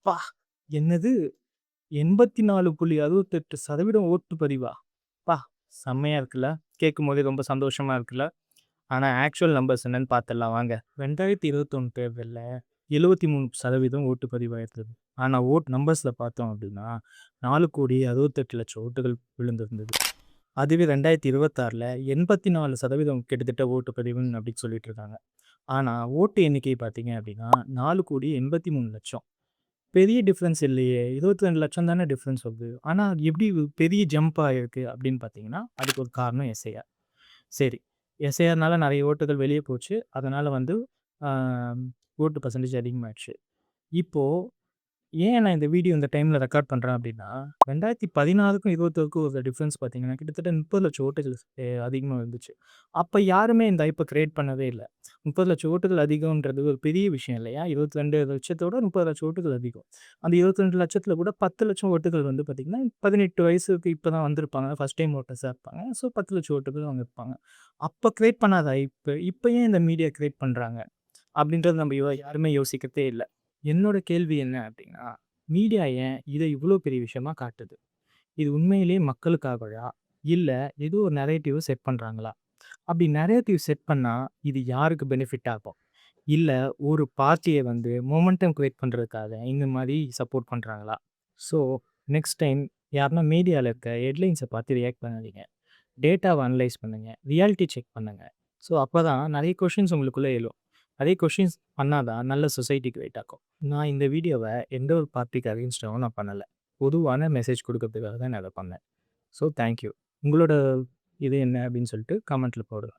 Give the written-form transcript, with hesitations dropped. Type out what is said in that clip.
அப்பா! என்னது 84.68% ஓட்டு பதிவா? அப்பா! செம்மையா இருக்குல்ல. கேட்கும்போதே ரொம்ப சந்தோஷமா இருக்குல்ல. ஆனா ஆக்சுவல் நம்பர்ஸ் என்னன்னு பார்த்துடலாம் வாங்க. 2021 தேர்தல்ல 73% ஓட்டு பதிவாயிருந்தது. ஆனா நம்பர்ஸ்ல பார்த்தோம் அப்படின்னா 4,68,00,000 ஓட்டுகள் விழுந்திருந்தது. அதுவே 2026ல 84% கிட்டத்தட்ட ஓட்டு பதிவுன்னு அப்படின்னு சொல்லிட்டு இருக்காங்க. ஆனா ஓட்டு எண்ணிக்கை பார்த்தீங்க அப்படின்னா 4,83,00,000. பெரிய டிஃபரன்ஸ் இல்லையே! 22,00,000 தானே டிஃபரன்ஸ் வருது. ஆனா எப்படி பெரிய ஜம்ப் ஆயிருக்கு அப்படின்னு பார்த்தீங்கன்னா, அதுக்கு ஒரு காரணம் எஸ்ஐஆர். சரி. எஸ்ஐஆர்னால நெறைய ஓட்டுகள் வெளிய போச்சு. அதனால வந்து ஆ ஓட்டு பெர்சன்டேஜ் அதிகமாயிடுச்சு. இப்போ ஏன் நான் இந்த வீடியோ இந்த டைம்ல ரெக்கார்ட் பண்றேன் அப்டின்னா, 2016க்கும் 21க்கும் ஒரு டிஃபரன்ஸ் பார்த்தீங்கன்னா, கிட்டத்தட்ட 30,00,000 ஓட்டுகள் அதிகமா இருந்துச்சு. அப்ப யாருமே இந்த ஹைப்ப கிரியேட் பண்ணவே இல்ல. 30,00,000 ஓட்டுகள் அதிகம்ன்றது ஒரு பெரிய விஷயம் இல்லையா? 22,00,000 30,00,000 ஓட்டுகள் அதிகம். அந்த 22,00,000த்துல கூட 10,00,000 ஓட்டுகள் வந்து பார்த்தீங்கன்னா, 18 வயசுக்கு இப்ப தான் வந்திருப்பாங்க. ஃபர்ஸ்ட் டைம் ஓட்டர்ஸா இருப்பாங்க. ஸோ 10,00,000 ஓட்டுகள் அவங்க இருப்பாங்க. அப்ப கிரியேட் பண்ணாத ஹைப், இப்ப ஏன் இந்த மீடியா கிரியேட் பண்றாங்க? அப்டின்றது நம்ம யாருமே யோசிக்கிறதே இல்ல. என்னோட கேள்வி என்ன அப்டின்னா, மீடியா ஏன் இத இவ்ளோ பெரிய விஷயமா காட்டுது? இது உண்மையிலேயே மக்களுக்காகவா? இல்ல ஏதோ ஒரு நரேட்டிவ் செட் பண்றாங்களா? அப்டி நரேட்டிவ் செட் பண்ணா, இது யாருக்கு பெனிஃபிட் ஆகும்? இல்ல ஒரு பார்ட்டிய வந்து மொமெண்டம் கிரியேட் பண்றதுக்காக இந்த மாரி சப்போர்ட் பண்றாங்களா? ஸோ நெக்ஸ்ட் டைம் யாருன்னா மீடியால இருக்க ஹெட்லைன்ஸ பார்த்து ரியாக்ட் பண்ணாதீங்க. டேட்டாவ அனலைஸ் பண்ணுங்க. ரியாலிட்டி செக் பண்ணுங்க. ஸோ அப்பதான் நெறைய கொஸ்டின்ஸ் உங்களுக்குள்ள எழும். அதே கொஸ்டின்ஸ் பண்ணா தான் நல்ல சொசைட்டிக்கு வெயிட் ஆக்கும். நான் இந்த வீடியோவ எந்த ஒரு பார்ட்டிக்கு அகைன்ஸ்டாவும் நான் பண்ணல. பொதுவான மெசேஜ் குடுக்கறதுக்காக தான் நான் அத பண்ணேன். So thank you. உங்களோட இது என்ன அப்படின்னு சொல்லிட்டு கமெண்ட்ல போடுங்க.